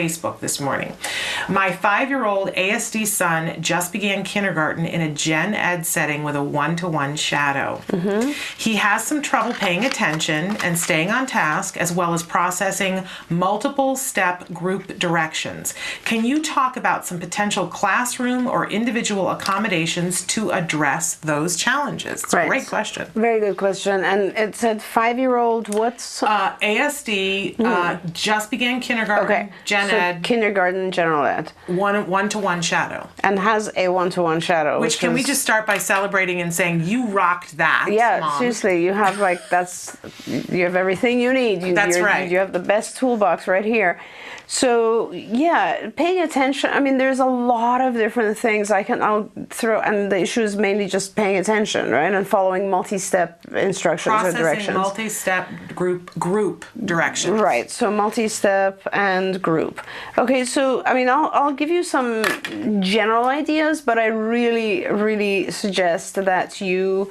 Facebook this morning. My 5-year-old ASD son just began kindergarten in a gen ed setting with a one-to-one shadow. He has some trouble paying attention and staying on task, as well as processing multiple step group directions. Can you talk about some potential classroom or individual accommodations to address those challenges? It's a great question. Very good question. And it said 5-year-old, what's? ASD, just began kindergarten, gen ed. Kindergarten, general ed. One-to-one shadow. And has a one-to-one shadow. Which can we just start by celebrating and saying, you rocked that, Yeah, Mom. seriously, you have you have everything you need. That's right. You have the best toolbox right here. So yeah, paying attention. I mean, there's a lot of different things I'll throw, and the issue is mainly just paying attention, right, and following multi-step instructions or directions. Multi-step group directions. Right. So multi-step and group. Okay. So I mean, I'll give you some general ideas, but I really suggest that you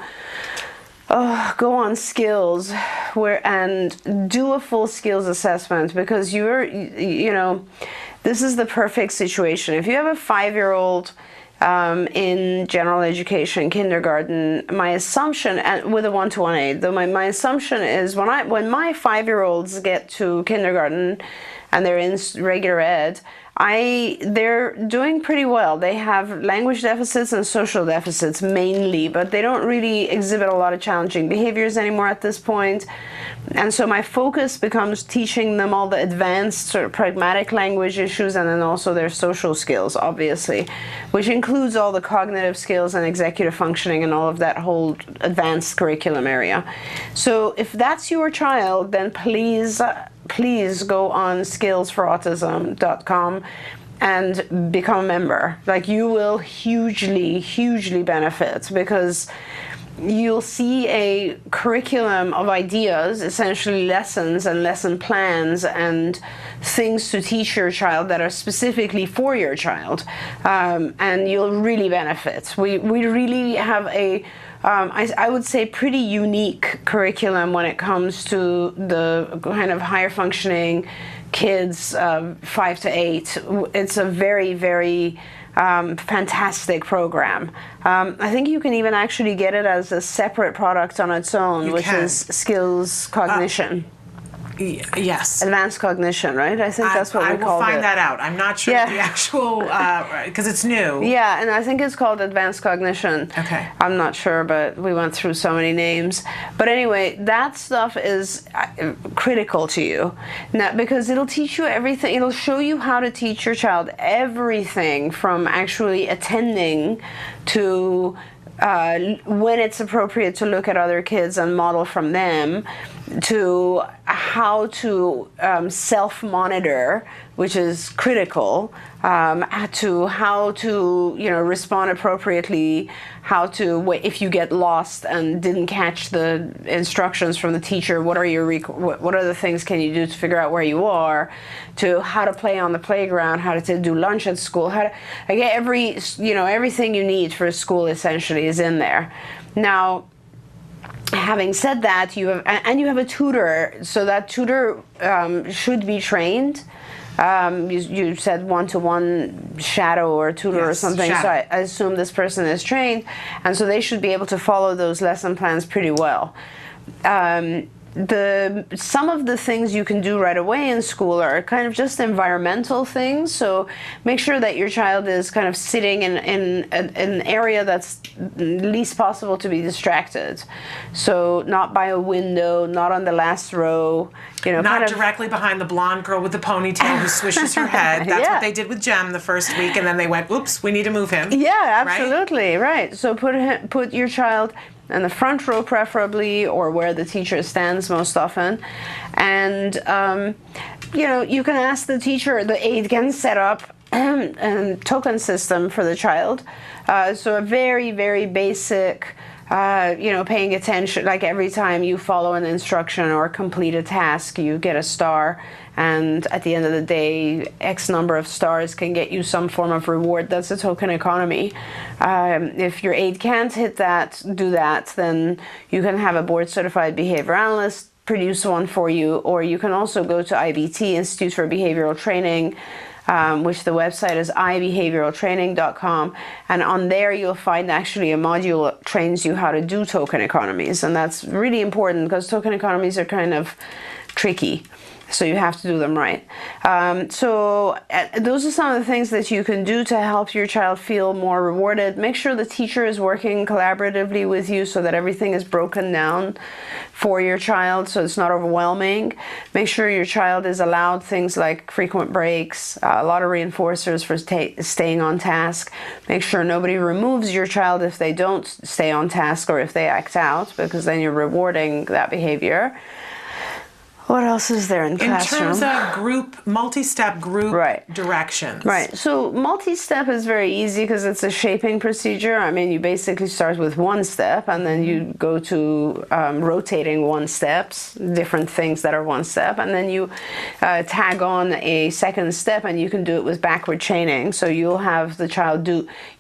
go on skills and do a full skills assessment, because this is the perfect situation. If you have a 5-year-old in general education, kindergarten, my assumption, and with a one-to-one aid, though my assumption is when my 5-year-olds get to kindergarten and they're in regular ed, they're doing pretty well. They have language deficits and social deficits mainly, but they don't really exhibit a lot of challenging behaviors anymore at this point. And so my focus becomes teaching them all the advanced sort of pragmatic language issues, and then also their social skills, obviously, which includes all the cognitive skills and executive functioning and all of that whole advanced curriculum area. So if that's your child, then please go on skillsforautism.com and become a member. Like, you will hugely benefit, because you'll see a curriculum of ideas, essentially lessons and lesson plans and things to teach your child that are specifically for your child, and you'll really benefit. We really have I would say pretty unique curriculum when it comes to the kind of higher functioning kids, 5 to 8. It's a very fantastic program. I think you can even actually get it as a separate product on its own, which is Skills Cognition. Yes. Advanced cognition, right? I think that's what we call it. I will find that out. I'm not sure the actual, because it's new. Yeah, and I think it's called advanced cognition. Okay. I'm not sure, but we went through so many names. But anyway, that stuff is critical to you, now, because it'll teach you everything. It'll show you how to teach your child everything from actually attending to when it's appropriate to look at other kids and model from them, to how to self-monitor, which is critical, to how to respond appropriately, how to, if you get lost and didn't catch the instructions from the teacher, what are the things can you do to figure out where you are, to how to play on the playground, how to do lunch at school, how to get everything you need for school essentially is in there. Now, having said that, you have a tutor, so that tutor should be trained. You said one-to-one shadow or tutor or something, shadow. So I assume this person is trained, and so they should be able to follow those lesson plans pretty well. Some of the things you can do right away in school are kind of just environmental things. So make sure that your child is kind of sitting in an area that's least possible to be distracted. So not by a window, not on the last row. Not directly behind the blonde girl with the ponytail who swishes her head. That's what they did with Jem the first week, and then they went, "Oops, we need to move him." Yeah, absolutely, right. So put your child in the front row preferably, or where the teacher stands most often, and you can ask the teacher. The aide can set up a token system for the child. So a very basic. Paying attention, like every time you follow an instruction or complete a task, you get a star, and at the end of the day, X number of stars can get you some form of reward. That's a token economy. If your aide can't do that, then you can have a board-certified behavior analyst produce one for you, or you can also go to IBT, Institute for Behavioral Training, which the website is ibehavioraltraining.com, and on there you'll find actually a module that trains you how to do token economies, and that's really important because token economies are kind of tricky. So you have to do them right. Those are some of the things that you can do to help your child feel more rewarded. Make sure the teacher is working collaboratively with you so that everything is broken down for your child so it's not overwhelming. Make sure your child is allowed things like frequent breaks, a lot of reinforcers for staying on task. Make sure nobody removes your child if they don't stay on task or if they act out, because then you're rewarding that behavior. What else is there in classroom? In terms of multi-step group directions. Right. So multi-step is very easy because it's a shaping procedure. I mean, you basically start with one step and then you go to rotating one steps, different things that are one step, and then you tag on a second step, and you can do it with backward chaining. So you'll have the child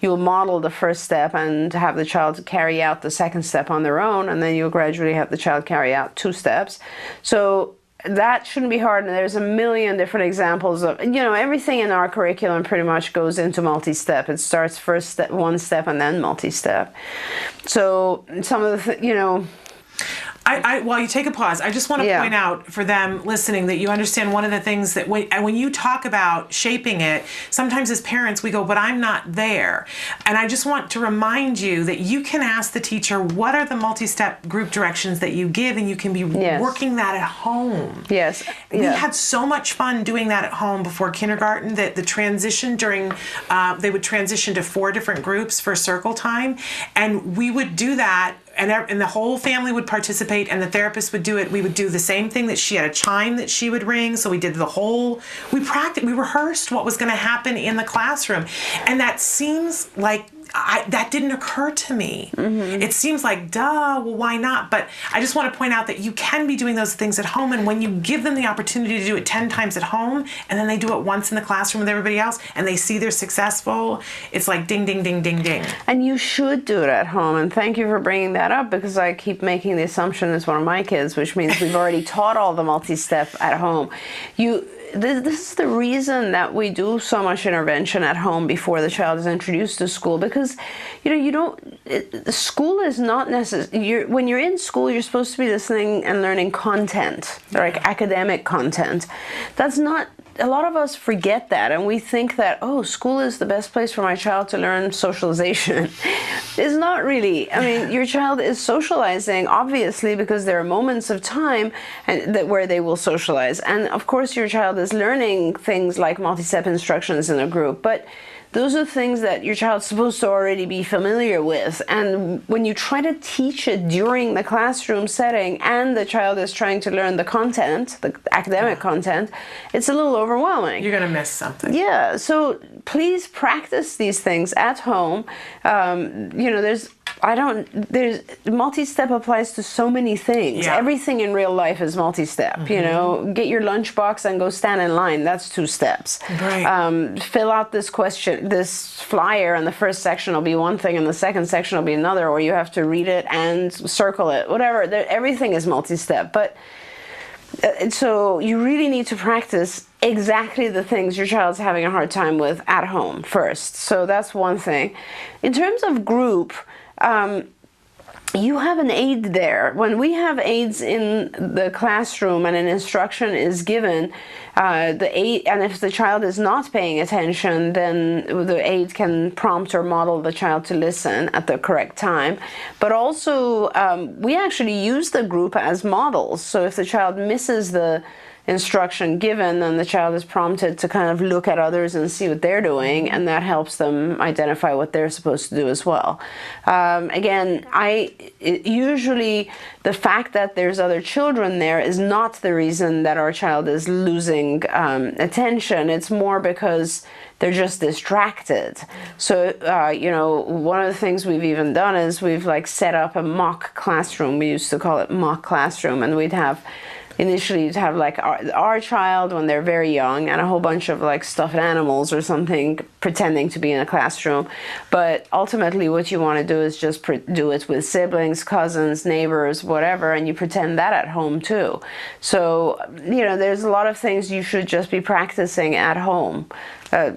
you'll model the first step and have the child carry out the second step on their own, and then you'll gradually have the child carry out 2 steps. So that shouldn't be hard, and there's a million different examples of, everything in our curriculum pretty much goes into multi-step. It starts first step, one step, and then multi-step. So some of the, while you take a pause, I just want to point out for them listening that you understand one of the things that when you talk about shaping it, sometimes as parents we go, but I'm not there. And I just want to remind you that you can ask the teacher, what are the multi-step group directions that you give, and you can be working that at home. Yes. We had so much fun doing that at home before kindergarten, that the transition during, they would transition to 4 different groups for circle time, and we would do that. And the whole family would participate, and the therapist would do it. We would do the same thing, that she had a chime that she would ring. So we did we rehearsed what was going to happen in the classroom. And that seems like, that didn't occur to me. Mm-hmm. It seems like, well, why not? But I just want to point out that you can be doing those things at home, and when you give them the opportunity to do it 10 times at home, and then they do it once in the classroom with everybody else, and they see they're successful, it's like ding, ding, ding, ding, ding. And you should do it at home, and thank you for bringing that up, because I keep making the assumption it's one of my kids, which means we've already taught all the multi-step at home. This is the reason that we do so much intervention at home before the child is introduced to school, because school is not necessary. When you're in school, you're supposed to be listening and learning content, like academic content. That's not, a lot of us forget that, and we think that, school is the best place for my child to learn socialization. It's not really. I mean, your child is socializing, obviously, because there are moments of time where they will socialize. And of course, your child is learning things like multi-step instructions in a group, but those are things that your child's supposed to already be familiar with. And when you try to teach it during the classroom setting and the child is trying to learn the content, the academic content, it's a little overwhelming. You're going to miss something. Yeah, so please practice these things at home. Multi-step applies to so many things. Yeah. Everything in real life is multi-step. Mm-hmm. Get your lunchbox and go stand in line. That's 2 steps. Right. Fill out this flyer, and the first section will be one thing and the second section will be another, or you have to read it and circle it, whatever. Everything is multi-step. But so you really need to practice exactly the things your child's having a hard time with at home first. So that's one thing. In terms of group, you have an aid there. When we have aids in the classroom and an instruction is given, the aid, and if the child is not paying attention, then the aid can prompt or model the child to listen at the correct time. But also, we actually use the group as models. So if the child misses the instruction given, then the child is prompted to kind of look at others and see what they're doing, and that helps them identify what they're supposed to do as well. Usually the fact that there's other children there is not the reason that our child is losing attention. It's more because they're just distracted. So, one of the things we've even done is we've set up a mock classroom. We used to call it mock classroom, and we'd have initially you'd have like our child when they're very young and a whole bunch of like stuffed animals or something pretending to be in a classroom. But ultimately what you want to do is just do it with siblings, cousins, neighbors, whatever, and you pretend that at home too. So, you know, there's a lot of things you should just be practicing at home.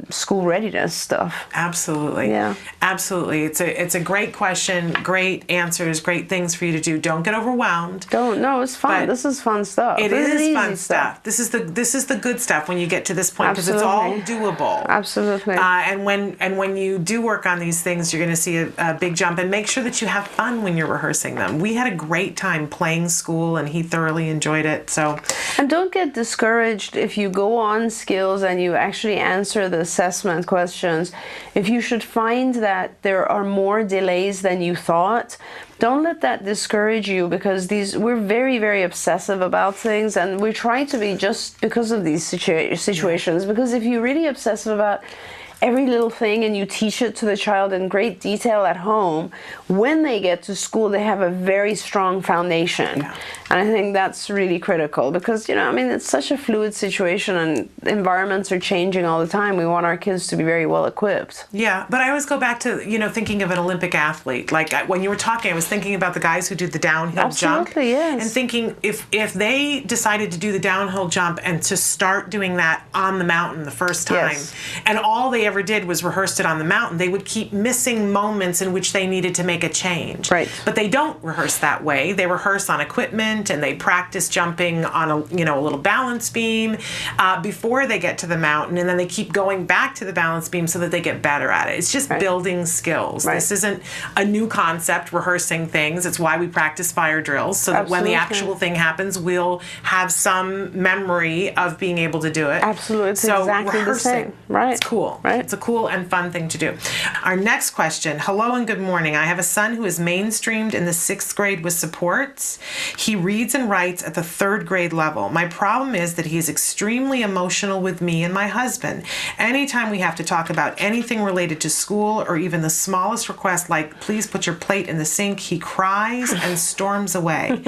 School readiness stuff. Absolutely. Yeah. Absolutely. It's a great question, great answers, great things for you to do. Don't get overwhelmed. No, it's fun. This is fun stuff. It is fun stuff. This is the good stuff when you get to this point, because it's all doable. Absolutely. And when you do work on these things, you're going to see a big jump. And make sure that you have fun when you're rehearsing them. We had a great time playing school, and he thoroughly enjoyed it. So. And don't get discouraged if you go on skills and you actually answer the assessment questions. If you should find that there are more delays than you thought, don't let that discourage you, because we're very, very obsessive about things, and we try to be just because of these situations. Because if you're really obsessive about every little thing and you teach it to the child in great detail at home, when they get to school they have a very strong foundation. Yeah. And I think that's really critical, because, you know, I mean, it's such a fluid situation and environments are changing all the time. We want our kids to be very well equipped. Yeah, but I always go back to, you know, thinking of an Olympic athlete. Like when you were talking, I was thinking about the guys who did the downhill jump. Absolutely, yes. And thinking if they decided to do the downhill jump and to start doing that on the mountain the first time, Yes. and all they ever did was rehearsed it on the mountain, they would keep missing moments in which they needed to make a change. Right. But they don't rehearse that way. They rehearse on equipment, and they practice jumping on a little balance beam before they get to the mountain, and then they keep going back to the balance beam so that they get better at it. It's just building skills. Right. This isn't a new concept, rehearsing things. It's why we practice fire drills, so that when the actual thing happens, we'll have some memory of being able to do it. Absolutely. It's So exactly the same. rehearsing, Right. it's cool. Right. It's a cool and fun thing to do. Our next question. Hello and good morning. I have a son who is mainstreamed in the 6th grade with supports. He reads and writes at the 3rd grade level. My problem is that he is extremely emotional with me and my husband. Anytime we have to talk about anything related to school, or even the smallest request like, please put your plate in the sink, he cries and storms away.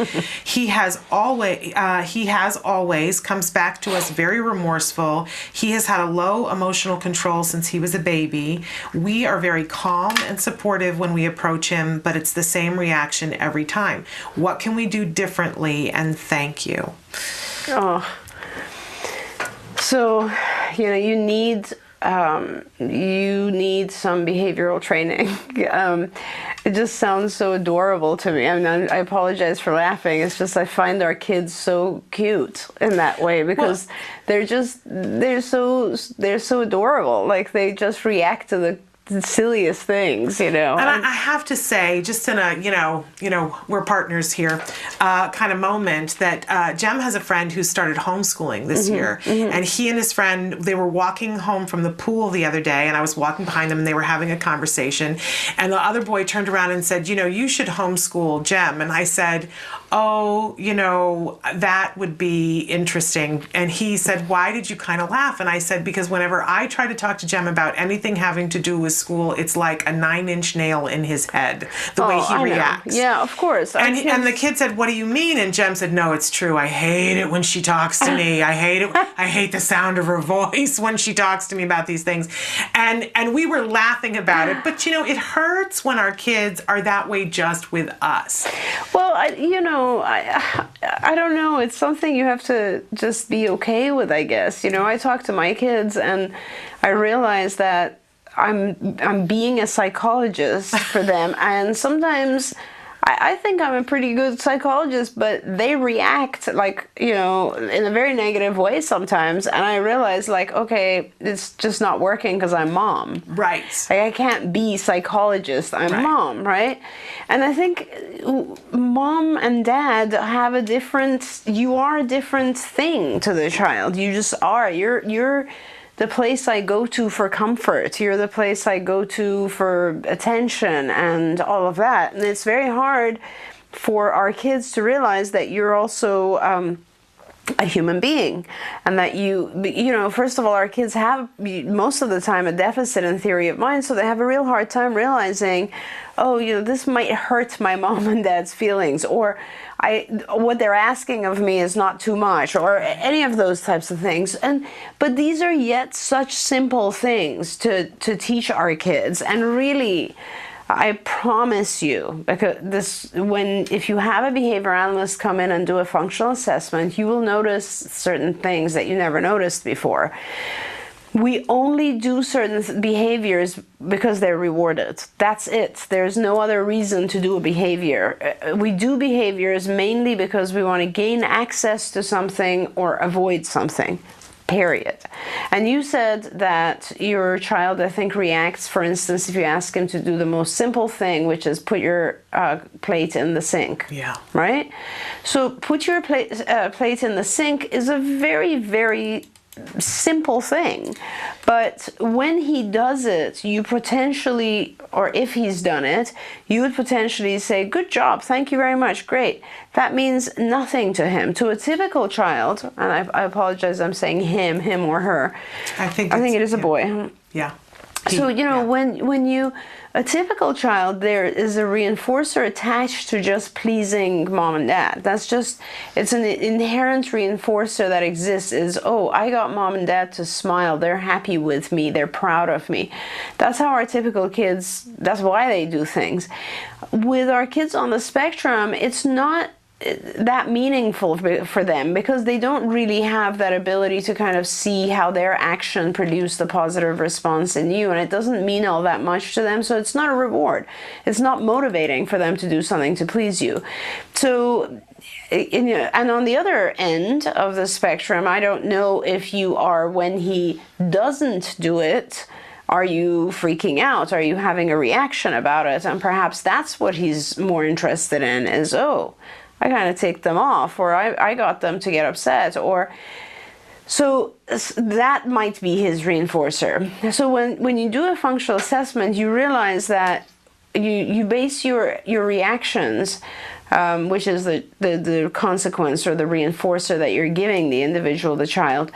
He has always comes back to us very remorseful. He has had a low emotional control since he was a baby. We are very calm and supportive when we approach him, but it's the same reaction every time. What can we do differently? And thank you. Oh. So, you know, you need some behavioral training. It just sounds so adorable to me. I mean, I apologize for laughing. It's just I find our kids so cute in that way, because they're so adorable. Like, they just react to the silliest things, you know. And I have to say, just in a, we're partners here, kind of moment, that Jem has a friend who started homeschooling this year. And he and his friend, they were walking home from the pool the other day, and I was walking behind them, and they were having a conversation. And the other boy turned around and said, you should homeschool Jem. And I said, oh, that would be interesting. And he said, why did you kind of laugh? And I said, because whenever I try to talk to Jem about anything having to do with school, it's like a 9-inch nail in his head, the way he reacts. Yeah, of course. And the kid said, what do you mean? And Jem said, no, it's true. I hate it when she talks to me. I hate it. I hate the sound of her voice when she talks to me about these things. And we were laughing about it. But, it hurts when our kids are that way just with us. Well, I don't know. It's something you have to just be okay with, I guess. I talk to my kids, and I realize that I'm being a psychologist for them, and sometimes I think I'm a pretty good psychologist, but they react like, in a very negative way sometimes, and I realize, like, okay, it's just not working because I'm mom. Right. Like, I can't be psychologist, I'm mom, right? And I think mom and dad have you are a different thing to the child. You just are. You're the place I go to for comfort. You're the place I go to for attention and all of that. And it's very hard for our kids to realize that you're also a human being, and that first of all, our kids have most of the time a deficit in theory of mind, so they have a real hard time realizing, oh, this might hurt my mom and dad's feelings, or what they're asking of me is not too much, or any of those types of things. But these are yet such simple things to teach our kids, and really, I promise you, because if you have a behavior analyst come in and do a functional assessment, you will notice certain things that you never noticed before. We only do certain behaviors because they're rewarded. That's it. There's no other reason to do a behavior. We do behaviors mainly because we want to gain access to something or avoid something. Period. And you said that your child, I think, reacts, for instance, if you ask him to do the most simple thing, which is put your plate in the sink. Yeah. Right? So put your plate in the sink is a very, very simple thing, but when he does it, you potentially, or if he's done it, you would potentially say, good job, thank you very much, great. That means nothing to him. To a typical child, and I apologize, I'm saying him or her. I think it is a boy. Yeah. So, when a typical child, there is a reinforcer attached to just pleasing mom and dad. It's an inherent reinforcer that exists is, oh, I got mom and dad to smile. They're happy with me. They're proud of me. That's how our typical kids, that's why they do things. With our kids on the spectrum, it's not that meaningful for them because they don't really have that ability to kind of see how their action produced a positive response in you, and it doesn't mean all that much to them, so it's not a reward. It's not motivating for them to do something to please you. So, and on the other end of the spectrum, I don't know if you are, when he doesn't do it, are you freaking out? Are you having a reaction about it? And perhaps that's what he's more interested in is, oh, I kind of take them off, or I got them to get upset, or so that might be his reinforcer. So when you do a functional assessment, you realize that you base your reactions, which is the consequence or the reinforcer that you're giving the individual, the child.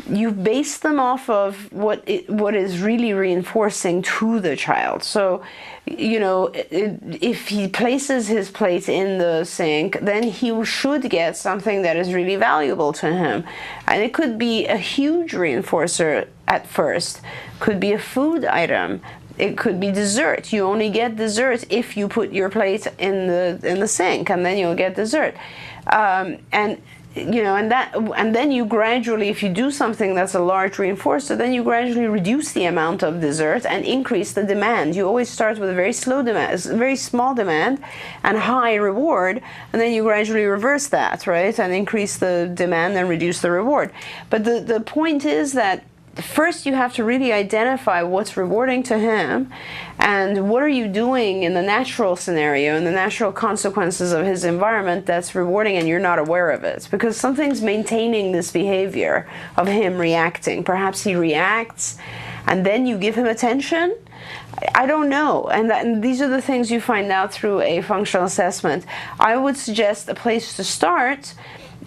You base them off of what is really reinforcing to the child. So, if he places his plate in the sink, then he should get something that is really valuable to him. And it could be a huge reinforcer at first. Could be a food item. It could be dessert. You only get dessert if you put your plate in the sink, and then you'll get dessert. And then you gradually, if you do something that's a large reinforcer, then you gradually reduce the amount of dessert and increase the demand. You always start with a very very small demand and high reward, and then you gradually reverse that, right? And increase the demand and reduce the reward. But the point is that first you have to really identify what's rewarding to him and what are you doing in the natural scenario and the natural consequences of his environment that's rewarding and you're not aware of it, because something's maintaining this behavior of him reacting. Perhaps he reacts and then you give him attention. I don't know, and these are the things you find out through a functional assessment. I would suggest a place to start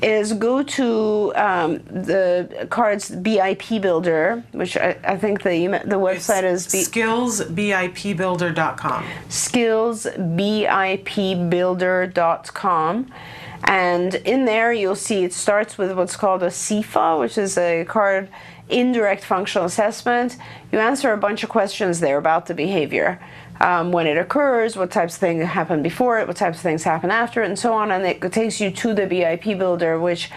is go to the cards BIP Builder, which I think the website is skillsbipbuilder.com. Skillsbipbuilder.com. And in there you'll see it starts with what's called a CFA, which is a card indirect functional assessment. You answer a bunch of questions there about the behavior. When it occurs, what types of things happen before it, what types of things happen after it, and so on. And it takes you to the BIP Builder, which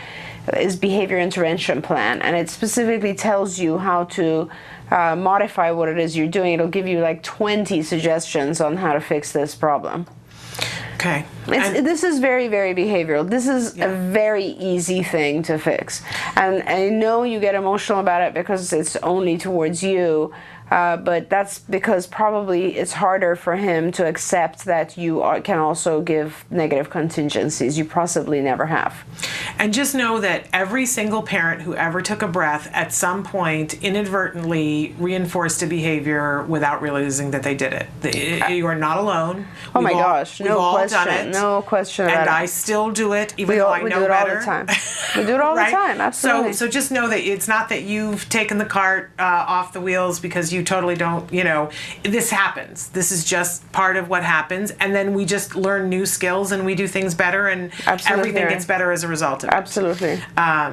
is Behavior Intervention Plan. And it specifically tells you how to modify what it is you're doing. It'll give you like 20 suggestions on how to fix this problem. Okay. This is very, very behavioral. This is a very easy thing to fix. And I know you get emotional about it because it's only towards you. But that's because probably it's harder for him to accept that you can also give negative contingencies. You possibly never have. And just know that every single parent who ever took a breath at some point inadvertently reinforced a behavior without realizing that they did it. You are not alone. Oh my gosh, we've no all question, done it. no question about and it. I still do it, even though I know do it better. all the time. We do it all right? the time, absolutely. So just know that it's not that you've taken the cart off the wheels because you totally don't, this happens. This is just part of what happens. And then we just learn new skills and we do things better, and everything gets better as a result of it. Absolutely.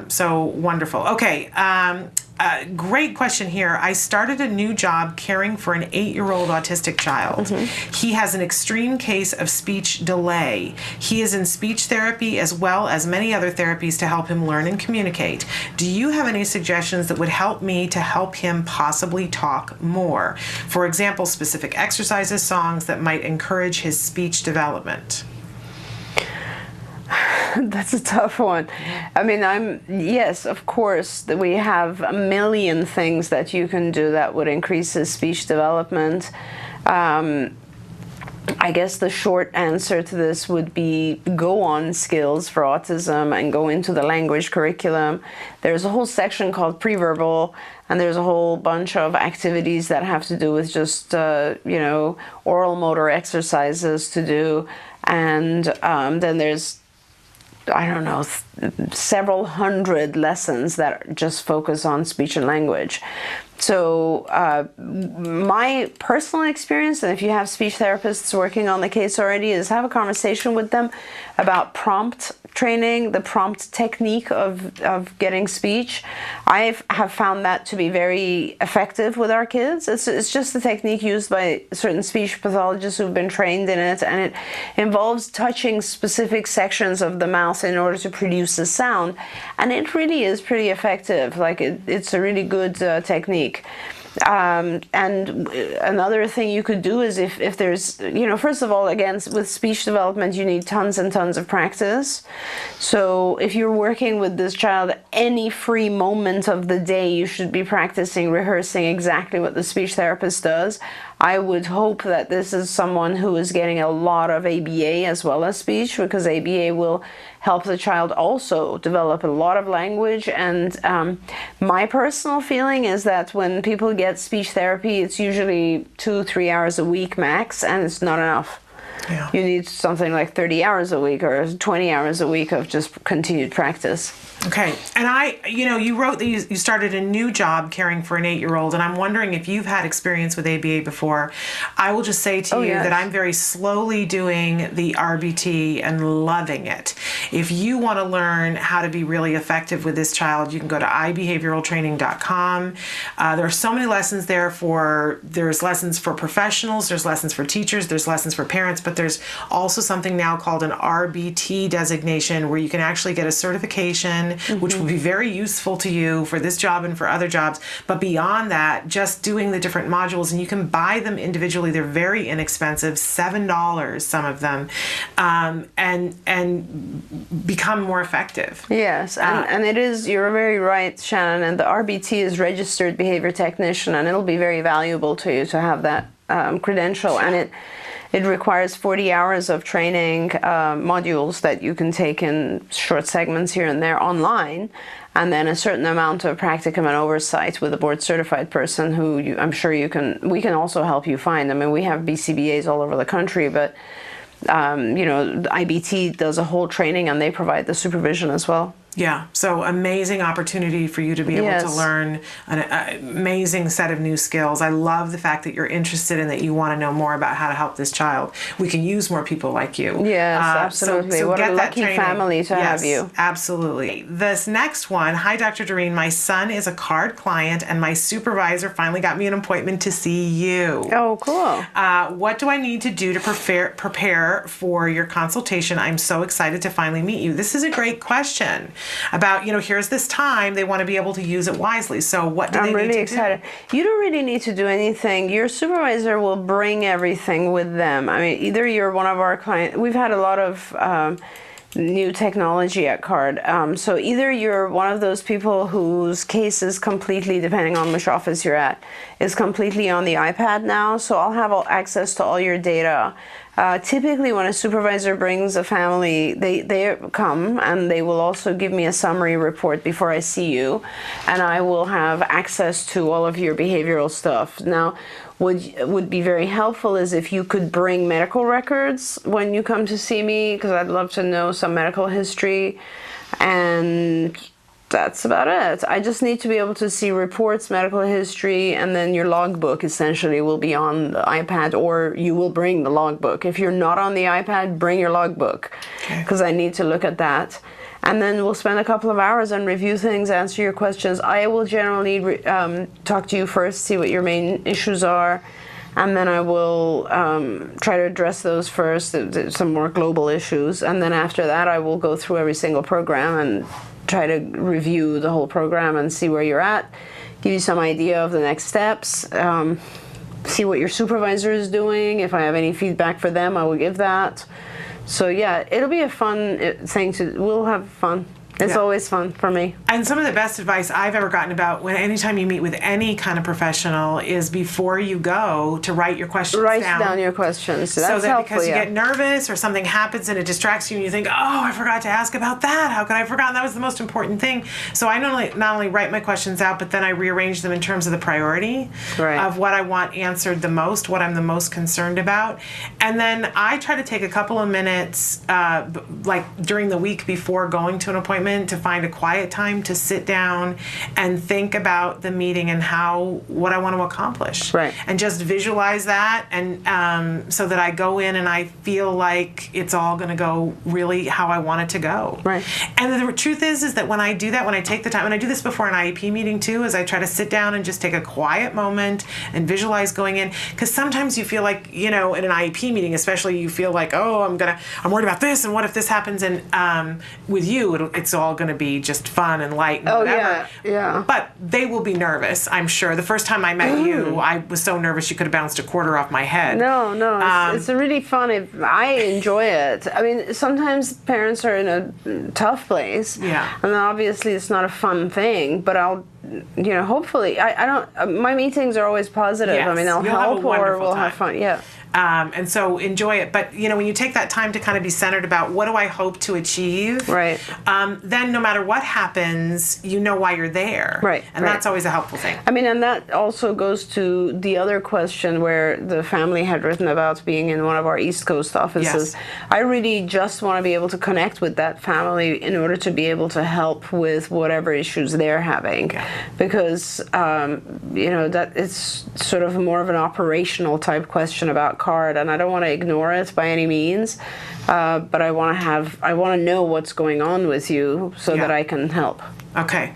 So wonderful. Okay. Great question here. I started a new job caring for an 8-year-old autistic child. He has an extreme case of speech delay. He is in speech therapy as well as many other therapies to help him learn and communicate. Do you have any suggestions that would help me to help him possibly talk more? For example, specific exercises, songs that might encourage his speech development. That's a tough one. I mean, yes, of course, we have a million things that you can do that would increase his speech development. I guess the short answer to this would be go on skills for autism and go into the language curriculum. There's a whole section called pre-verbal, and there's a whole bunch of activities that have to do with just, oral motor exercises to do. And then there's, I don't know, several hundred lessons that just focus on speech and language. So my personal experience, and if you have speech therapists working on the case already, is have a conversation with them about prompt training, the prompt technique of getting speech. I have found that to be very effective with our kids. It's just a technique used by certain speech pathologists who've been trained in it, and it involves touching specific sections of the mouth in order to produce a sound, and it really is pretty effective. Like it's a really good technique. And another thing you could do is if there's, first of all, again, with speech development, you need tons and tons of practice. So if you're working with this child, any free moment of the day, you should be practicing, rehearsing exactly what the speech therapist does. I would hope that this is someone who is getting a lot of ABA as well as speech, because ABA will help the child also develop a lot of language. And my personal feeling is that when people get speech therapy, it's usually 2-3 hours a week max, and it's not enough. Yeah. You need something like 30 hours a week or 20 hours a week of just continued practice. Okay. And you wrote that you started a new job caring for an 8-year-old, and I'm wondering if you've had experience with ABA before. I will just say to you that I'm very slowly doing the RBT and loving it. If you want to learn how to be really effective with this child, you can go to ibehavioraltraining.com. There are so many lessons there. There's lessons for professionals, there's lessons for teachers, there's lessons for parents, but there's also something now called an RBT designation, where you can actually get a certification, which will be very useful to you for this job and for other jobs. But beyond that, just doing the different modules, and you can buy them individually. They're very inexpensive, $7, some of them, and become more effective. Yes, and it is, you're very right, Shannon, and the RBT is registered behavior technician, and it'll be very valuable to you to have that credential. And it requires 40 hours of training modules that you can take in short segments here and there online, and then a certain amount of practicum and oversight with a board certified person who I'm sure we can also help you find. I mean, we have BCBAs all over the country, but IBT does a whole training and they provide the supervision as well. Yeah, so amazing opportunity for you to be able to learn an amazing set of new skills. I love the fact that you're interested and that you want to know more about how to help this child. We can use more people like you. Yes, absolutely. So what get a that lucky training. family to have you. Absolutely. This next one, hi Dr. Doreen, my son is a card client and my supervisor finally got me an appointment to see you. Oh, cool. What do I need to do to prepare for your consultation? I'm so excited to finally meet you. This is a great question. About, here's this time, they want to be able to use it wisely. So what do they need to do? I'm really excited. You don't really need to do anything. Your supervisor will bring everything with them. I mean, either you're one of our clients. We've had a lot of new technology at CARD. So either you're one of those people whose case is completely, depending on which office you're at, is completely on the iPad now. So I'll have access to all your data. Typically, when a supervisor brings a family, they come and they will also give me a summary report before I see you, and I will have access to all of your behavioral stuff. Now, what would be very helpful is if you could bring medical records when you come to see me, because I'd love to know some medical history, and that's about it. I just need to be able to see reports, medical history, and then your logbook essentially will be on the iPad, or you will bring the logbook. If you're not on the iPad, bring your logbook, because I need to look at that. And then we'll spend a couple of hours and review things, answer your questions. I will generally talk to you first, see what your main issues are, and then I will try to address those first, some more global issues. And then after that, I will go through every single program and try to review the whole program and see where you're at, give you some idea of the next steps, see what your supervisor is doing. If I have any feedback for them, I will give that. So yeah, it'll be a fun thing we'll have fun. It's always fun for me. And some of the best advice I've ever gotten about anytime you meet with any kind of professional is before you go to write your questions down. Write down your questions. That's so that helpful, because you get nervous or something happens and it distracts you and you think, oh, I forgot to ask about that. How could I have forgotten? That was the most important thing. So I not only write my questions out, but then I rearrange them in terms of the priority of what I want answered the most, what I'm the most concerned about. And then I try to take a couple of minutes, like during the week before going to an appointment, to find a quiet time to sit down and think about the meeting and what I want to accomplish. Right. And just visualize that, and so that I go in and I feel like it's all going to go really how I want it to go. Right. And the truth is that when I do that, when I take the time, and I do this before an IEP meeting too, is I try to sit down and just take a quiet moment and visualize going in, because sometimes you feel like, in an IEP meeting especially, you feel like, oh, I'm worried about this, and what if this happens, and with you it's all going to be just fun and light and whatever. Yeah. But they will be nervous, I'm sure. The first time I met you, I was so nervous you could have bounced a quarter off my head. No, it's really fun. I enjoy it. I mean, sometimes parents are in a tough place. Yeah. And obviously it's not a fun thing, but I'll, hopefully, I don't, my meetings are always positive. Yes. I mean, I'll help or we'll have fun. Yeah. And so enjoy it. But, when you take that time to kind of be centered about what do I hope to achieve, right? Then no matter what happens, you know why you're there. Right. And that's always a helpful thing. I mean, and that also goes to the other question where the family had written about being in one of our East Coast offices. Yes. I really just want to be able to connect with that family in order to be able to help with whatever issues they're having. Yeah. Because, that it's sort of more of an operational type question about card, and I don't want to ignore it by any means, but I want to know what's going on with you so that I can help. Okay,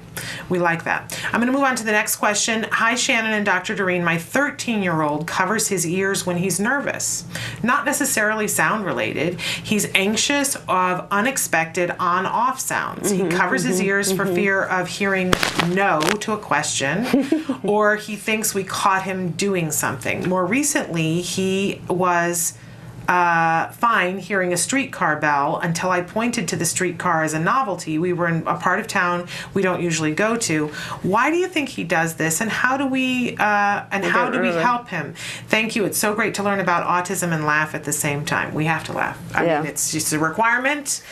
we like that. I'm going to move on to the next question. Hi, Shannon and Dr. Doreen. My 13-year-old covers his ears when he's nervous. Not necessarily sound related. He's anxious of unexpected on-off sounds. He covers his ears for fear of hearing no to a question, or he thinks we caught him doing something. More recently, he was fine hearing a streetcar bell until I pointed to the streetcar as a novelty. We were in a part of town we don't usually go to. Why do you think he does this, and how do we help him? Thank you. It's so great to learn about autism and laugh at the same time. We have to laugh. I mean, it's just a requirement,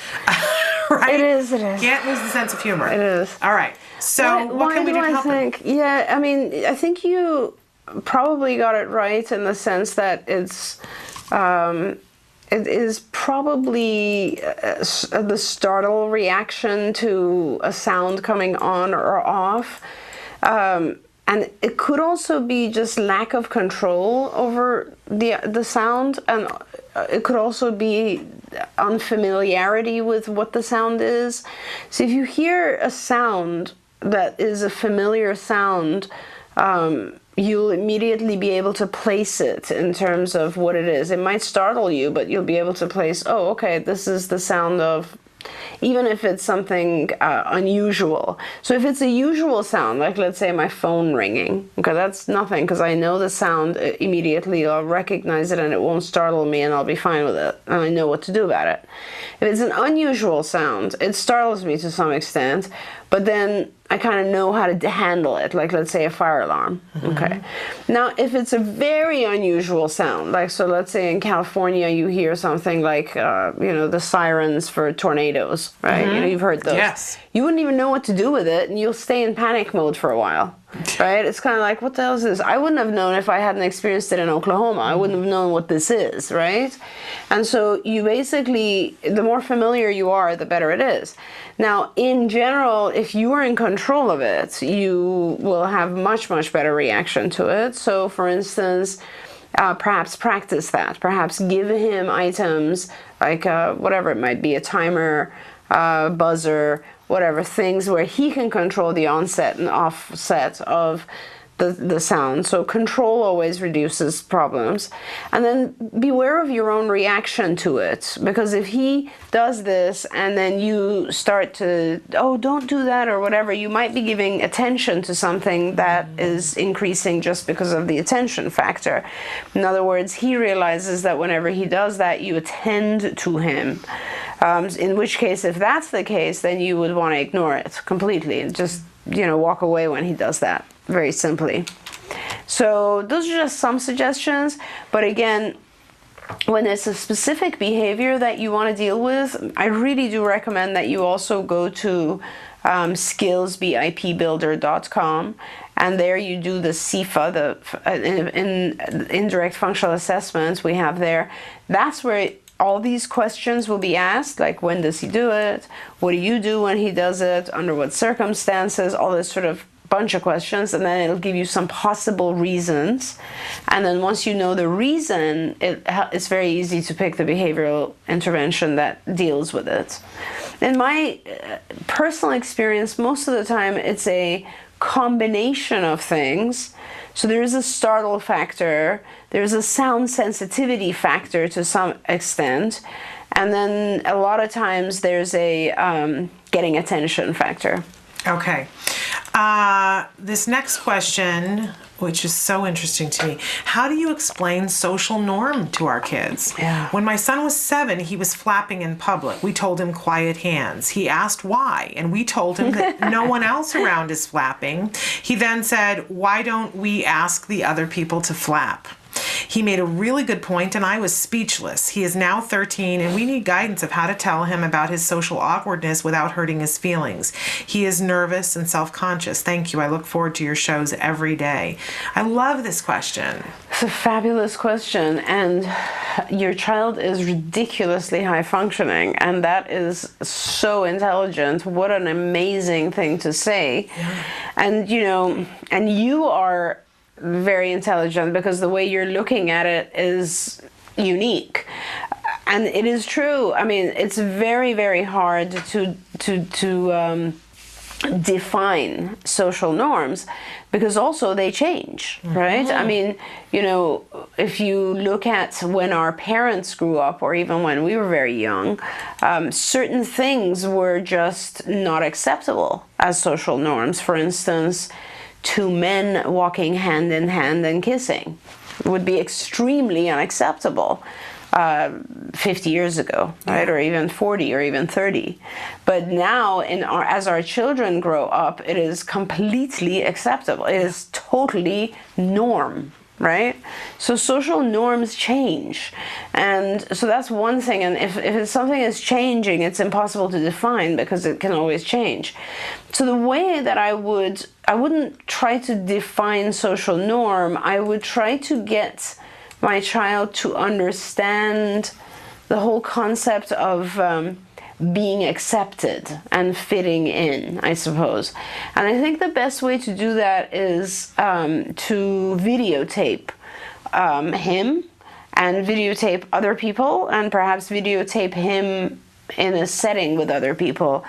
right? It is. Can't lose the sense of humor. It is. All right. So what can we do to help him? Yeah, I mean, I think you probably got it right in the sense that it is probably the startle reaction to a sound coming on or off. And it could also be just lack of control over the sound, and it could also be unfamiliarity with what the sound is. So if you hear a sound that is a familiar sound, you'll immediately be able to place it in terms of what it is. It might startle you, but you'll be able to place, oh, okay, this is the sound of, even if it's something unusual. So if it's a usual sound, like let's say my phone ringing, okay, that's nothing, because I know the sound immediately, I'll recognize it and it won't startle me and I'll be fine with it, and I know what to do about it. If it's an unusual sound, it startles me to some extent, but then I kind of know how to handle it, like let's say a fire alarm. Okay. Now, if it's a very unusual sound, like, so let's say in California you hear something like, the sirens for tornadoes, right? You've heard those. Yes. You wouldn't even know what to do with it, and you'll stay in panic mode for a while, right? It's kind of like, what the hell is this? I wouldn't have known if I hadn't experienced it in Oklahoma. I wouldn't have known what this is, right? And so you basically, the more familiar you are, the better it is. Now, in general, if you are in control of it, you will have much, much better reaction to it. So, for instance, perhaps practice that. Perhaps give him items like whatever it might be, a timer, buzzer, whatever, things where he can control the onset and offset of the sound. So control always reduces problems. And then beware of your own reaction to it, because if he does this and then you start to, oh, don't do that or whatever, you might be giving attention to something that is increasing just because of the attention factor. In other words, he realizes that whenever he does that, you attend to him. In which case, if that's the case, then you would want to ignore it completely and just, walk away when he does that, very simply. So those are just some suggestions. But again, when it's a specific behavior that you want to deal with, I really do recommend that you also go to skillsbipbuilder.com, and there you do the CFA, the indirect functional assessments we have there. That's where all these questions will be asked, like when does he do it? What do you do when he does it? Under what circumstances? All this sort of bunch of questions, and then it'll give you some possible reasons. And then once you know the reason, it's very easy to pick the behavioral intervention that deals with it. In my personal experience, most of the time it's a combination of things. So there is a startle factor, there's a sound sensitivity factor to some extent, and then a lot of times there's a getting attention factor. Okay. This next question, which is so interesting to me. How do you explain social norm to our kids? Yeah. When my son was 7, he was flapping in public. We told him quiet hands. He asked why, and we told him that no one else around is flapping. He then said, why don't we ask the other people to flap? He made a really good point, and I was speechless. He is now 13, and we need guidance of how to tell him about his social awkwardness without hurting his feelings. He is nervous and self-conscious. Thank you. I look forward to your shows every day. I love this question. It's a fabulous question, and your child is ridiculously high functioning, and that is so intelligent. What an amazing thing to say. Yeah. And you are very intelligent, because the way you're looking at it is unique, and it is true. I mean, it's very, very hard to define social norms, because also they change, right? I mean, if you look at when our parents grew up, or even when we were very young, certain things were just not acceptable as social norms. For instance, two men walking hand in hand and kissing would be extremely unacceptable 50 years ago, right? Or even 40 or even 30. But now, as our children grow up, it is completely acceptable. It is totally norm, right? So social norms change. And so that's one thing. And if something is changing, it's impossible to define, because it can always change. So the way that I wouldn't try to define social norm, I would try to get my child to understand the whole concept of being accepted and fitting in, I suppose. And I think the best way to do that is to videotape him, and videotape other people, and perhaps videotape him in a setting with other people.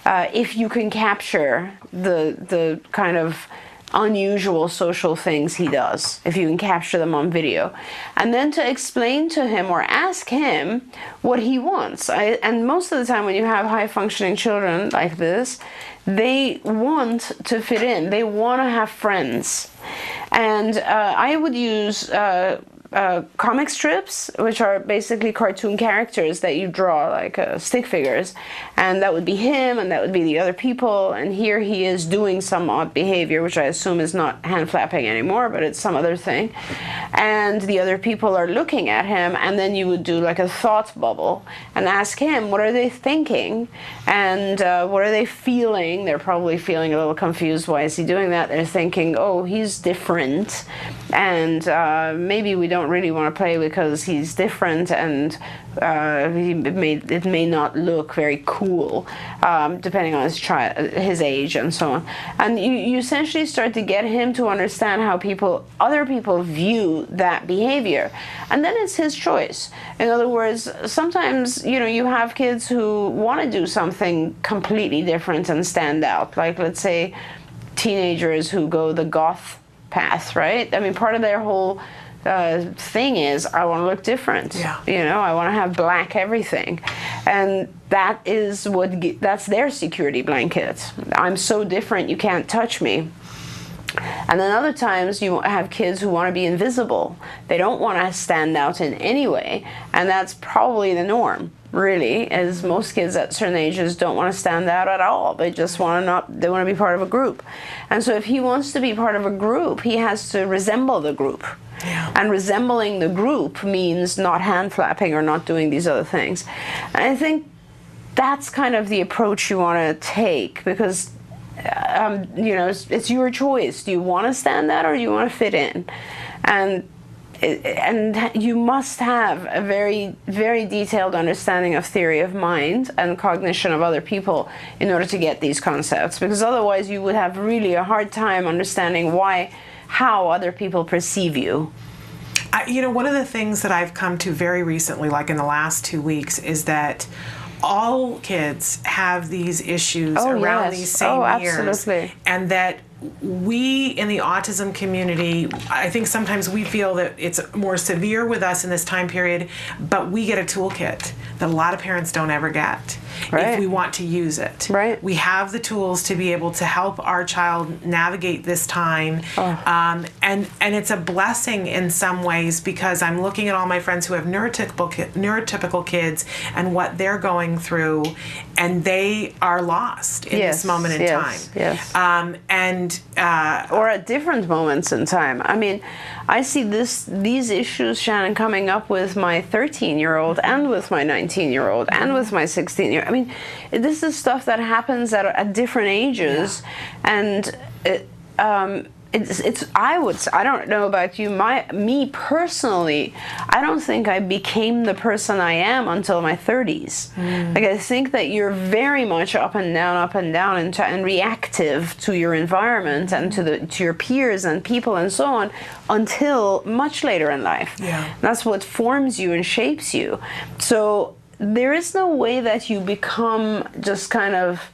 If you can capture the kind of unusual social things he does, if you can capture them on video, and then to explain to him or ask him what he wants. And most of the time when you have high functioning children like this, they want to fit in, they want to have friends. And I would use comic strips, which are basically cartoon characters that you draw, like stick figures, and that would be him, and that would be the other people, and here he is doing some odd behavior, which I assume is not hand flapping anymore, but it's some other thing, and the other people are looking at him, and then you would do like a thought bubble and ask him, what are they thinking, and what are they feeling? They're probably feeling a little confused. Why is he doing that? They're thinking, oh, he's different, and maybe we don't really want to play because he's different, and it may not look very cool, depending on his age and so on. And you essentially start to get him to understand how other people view that behavior, and then it's his choice. In other words, sometimes you have kids who want to do something completely different and stand out, like let's say teenagers who go the goth path, right? I mean, part of their whole thing is, I want to look different. Yeah. I want to have black everything, and that's their security blanket. I'm so different, you can't touch me. And then other times you have kids who want to be invisible. They don't want to stand out in any way, and that's probably the norm, really, as most kids at certain ages don't want to stand out at all. They just want to be part of a group. And so if he wants to be part of a group, he has to resemble the group. Yeah. And resembling the group means not hand flapping or not doing these other things. And I think that's kind of the approach you want to take, because it's your choice. Do you want to stand out, or do you want to fit in? And you must have a very, very detailed understanding of theory of mind and cognition of other people in order to get these concepts, because otherwise you would have really a hard time understanding how other people perceive you. One of the things that I've come to very recently, like in the last 2 weeks, is that all kids have these issues around these same years. Absolutely. And that we in the autism community, I think sometimes we feel that it's more severe with us in this time period, but we get a toolkit that a lot of parents don't ever get. Right. If we want to use it. Right. We have the tools to be able to help our child navigate this time. And it's a blessing in some ways, because I'm looking at all my friends who have neurotypical kids and what they're going through, and they are lost in this moment in time. Yes. Or at different moments in time. I mean, I see these issues, Shannon, coming up with my 13-year-old and with my 19-year-old and with my 16-year-old. I mean, this is stuff that happens at different ages, and I don't know about you, me personally, I don't think I became the person I am until my 30s. Like, I think that you're very much up and down and reactive to your environment and to your peers and people and so on until much later in life. Yeah. That's what forms you and shapes you. So there is no way that you become just kind of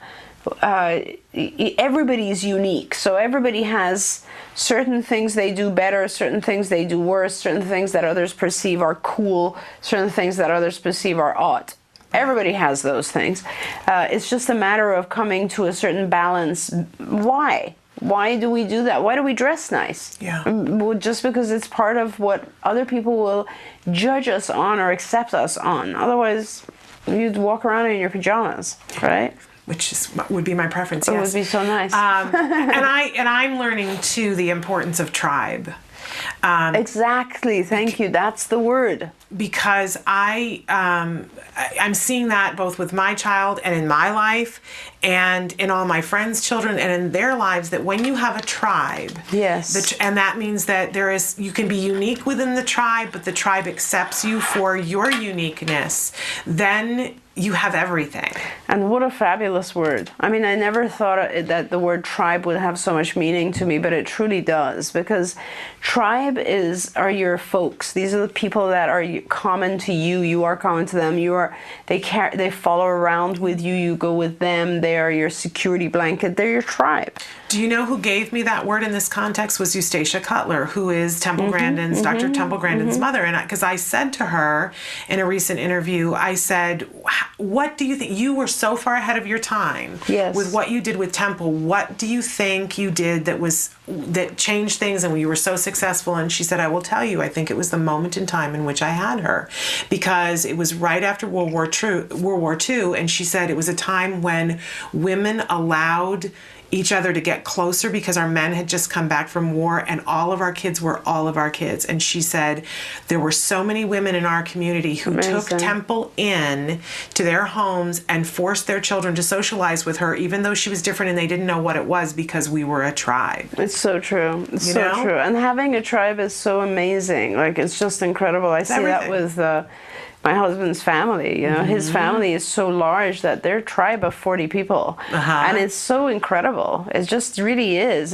everybody's unique, so everybody has certain things they do better, certain things they do worse, certain things that others perceive are cool, certain things that others perceive are odd. Everybody has those things. It's just a matter of coming to a certain balance. Why do we do that? Why do we dress nice? Yeah. Just because it's part of what other people will judge us on or accept us on. Otherwise, you'd walk around in your pajamas, right? Which would be my preference. It Yes. would be so nice. and I'm learning too the importance of tribe. Exactly. Thank you. That's the word. Because I'm seeing that both with my child and in my life, and in all my friends' children and in their lives, that when you have a tribe, yes, and that means that you can be unique within the tribe, but the tribe accepts you for your uniqueness, then you have everything. And what a fabulous word. I mean, I never thought that the word tribe would have so much meaning to me, but it truly does, because tribe are your folks. These are the people that are common to you. You are common to them. They follow around with you. You go with them. They are your security blanket. They're your tribe. Do you know who gave me that word in this context? Was Eustacia Cutler, who is Temple Grandin's, Dr. Temple Grandin's mother. And because I said to her in a recent interview, I said, what do you think? You were so far ahead of your time with what you did with Temple. What do you think you did that changed things and you were so successful? And she said, I will tell you, I think it was the moment in time in which I had her, because it was right after World War II, and she said it was a time when women allowed each other to get closer because our men had just come back from war, and all of our kids were all of our kids. And she said there were so many women in our community who took Temple in to their homes and forced their children to socialize with her, even though she was different and they didn't know what it was, because we were a tribe. It's so true. It's so true. And having a tribe is so amazing. Like, it's just incredible. I see that with my husband's family. You know, his family is so large that they're a tribe of 40 people, and it's so incredible. It just really is.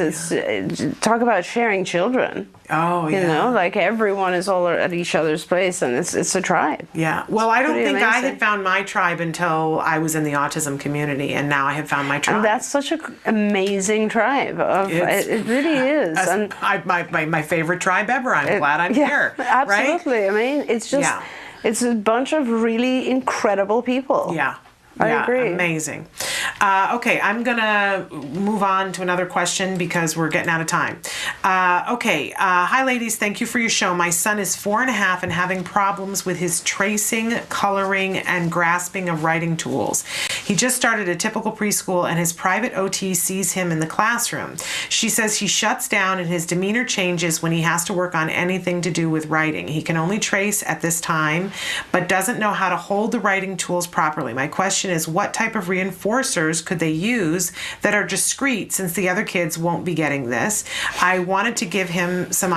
Talk about sharing children. Oh, yeah. You know, like everyone is all at each other's place, and it's a tribe. Yeah. Well, I don't think I had found my tribe until I was in the autism community, and now I have found my tribe. And that's such an amazing tribe. It really is. And my favorite tribe ever. I'm glad I'm here. Absolutely. Right? I mean, it's just... Yeah. It's a bunch of really incredible people. Yeah. I agree. Amazing. Okay, I'm going to move on to another question because we're getting out of time. Hi, ladies. Thank you for your show. My son is 4.5 and having problems with his tracing, coloring, and grasping of writing tools. He just started a typical preschool, and his private OT sees him in the classroom. She says he shuts down and his demeanor changes when he has to work on anything to do with writing. He can only trace at this time, but doesn't know how to hold the writing tools properly. My question is, what type of reinforcers could they use that are discreet, since the other kids won't be getting this? I wanted to give them some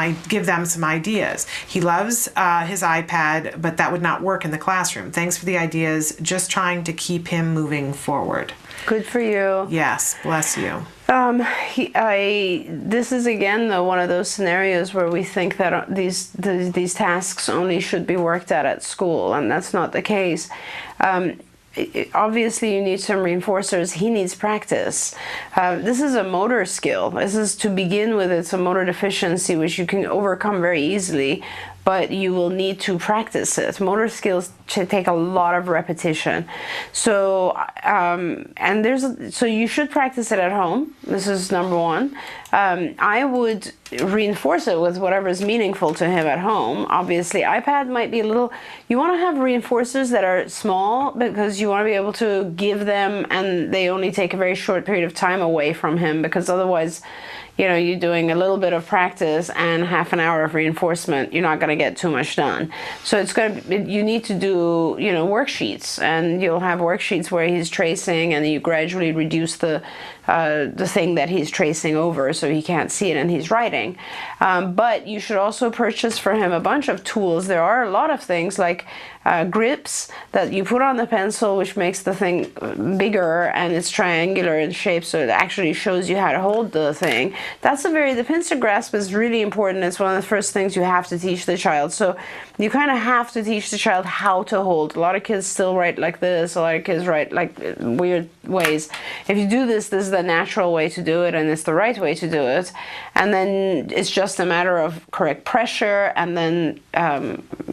ideas. He loves his iPad, but that would not work in the classroom. Thanks for the ideas. Just trying to keep him moving forward. Good for you. Yes, bless you. This is again though one of those scenarios where we think that these tasks only should be worked at school, and that's not the case. Obviously you need some reinforcers. He needs practice. This is a motor skill. This is, to begin with, it's a motor deficiency which you can overcome very easily, but you will need to practice it. Motor skills take a lot of repetition. So so you should practice it at home. This is number one. I would reinforce it with whatever is meaningful to him at home. Obviously, iPad might be a little... You want to have reinforcers that are small because you want to be able to give them, and they only take a very short period of time away from him, because otherwise, you know, you're doing a little bit of practice and half an hour of reinforcement, you're not going to get too much done. So it's going to, you need to do, you know, worksheets, and you'll have worksheets where he's tracing, and you gradually reduce the thing that he's tracing over so he can't see it and he's writing. But you should also purchase for him a bunch of tools. There are a lot of things like grips that you put on the pencil, which makes the thing bigger, and it's triangular in shape, so it actually shows you how to hold the thing. The pincer grasp is really important. It's one of the first things you have to teach the child. So you kind of have to teach the child how to hold. A lot of kids still write like this. A lot of kids write like weird ways. If you do this is the natural way to do it, and it's the right way to do it. And then it's just a matter of correct pressure, and then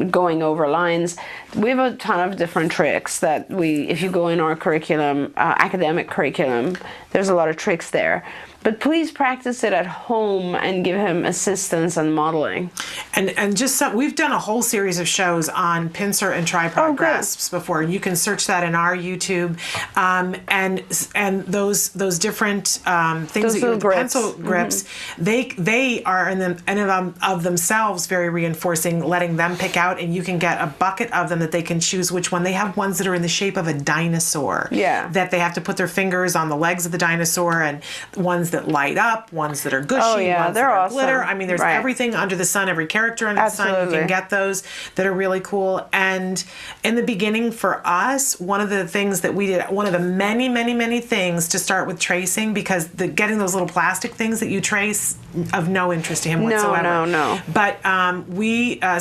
going over lines. We have a ton of different tricks that if you go in our curriculum, academic curriculum, there's a lot of tricks there. But please practice it at home and give him assistance and modeling. And just we've done a whole series of shows on pincer and tripod grasps before. You can search that in our YouTube. And those different things that you do, pencil grips, they are in of themselves very reinforcing, letting them pick out, and you can get a bucket of them that they can choose which one. They have ones that are in the shape of a dinosaur. Yeah. That they have to put their fingers on the legs of the dinosaur, and ones that light up, ones that are gushy, ones that are awesome. Glitter. I mean, there's everything under the sun, every character under the sun. You can get those that are really cool. And in the beginning for us, one of the things that we did, one of the many, many, many things to start with tracing, because getting those little plastic things that you trace, of no interest to him whatsoever. No. But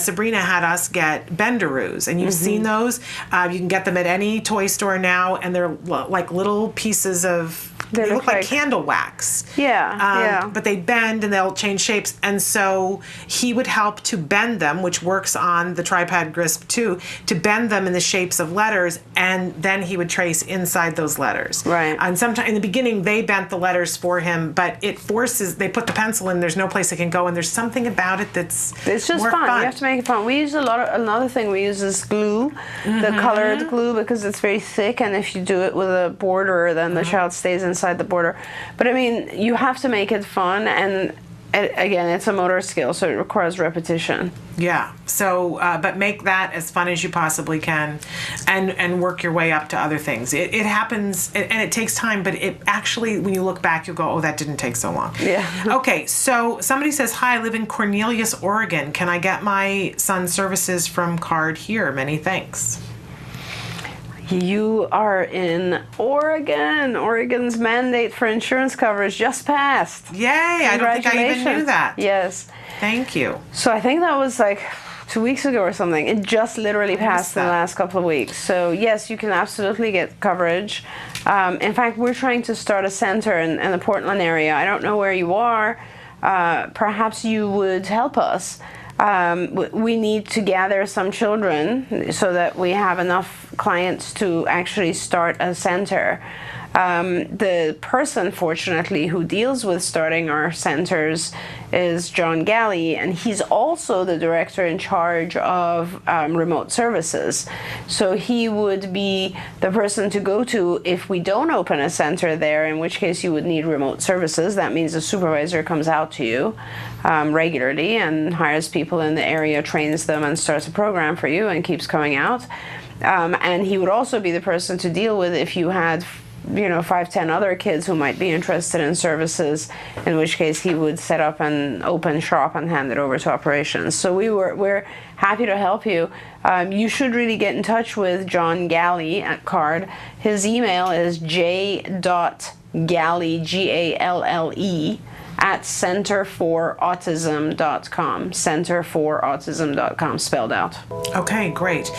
Sabrina had us get benderoos, and you've seen those. You can get them at any toy store now, and they're like little pieces of They look like candle wax. Yeah. But they bend and they'll change shapes. And so he would help to bend them, which works on the tripod grasp too, to bend them in the shapes of letters, and then he would trace inside those letters. Right. And sometimes in the beginning they bent the letters for him, but it forces, they put the pencil in, there's no place it can go, and there's something about it that's it's just more fun. You have to make it fun. We use another thing we use is glue, the colored glue, because it's very thick, and if you do it with a border, then the child stays inside the border. But I mean, you have to make it fun, and again, it's a motor skill, so it requires repetition. Yeah. So, but make that as fun as you possibly can, and work your way up to other things. It happens, and it takes time, but it actually, when you look back, you'll go, oh, that didn't take so long. Yeah. Okay. So somebody says, hi, I live in Cornelius, Oregon. Can I get my son's services from card here? Many thanks. You are in Oregon. Oregon's mandate for insurance coverage just passed. Yay! I don't think I even knew that. Yes. Thank you. So I think that was like 2 weeks ago or something. It just literally passed in the last couple of weeks. So yes, you can absolutely get coverage. In fact, we're trying to start a center in the Portland area. I don't know where you are. Perhaps you would help us. We need to gather some children so that we have enough clients to actually start a center. The person, fortunately, who deals with starting our centers is John Galley, and he's also the director in charge of remote services. So he would be the person to go to if we don't open a center there, in which case you would need remote services. That means a supervisor comes out to you regularly and hires people in the area, trains them, and starts a program for you and keeps coming out. And he would also be the person to deal with if you had 5-10 other kids who might be interested in services, in which case he would set up an open shop and hand it over to operations. So we're happy to help you. You should really get in touch with John Galley at CARD. His email is j.galley, G-A-L-L-E, at centerforautism.com. Centerforautism.com, spelled out. Okay, great.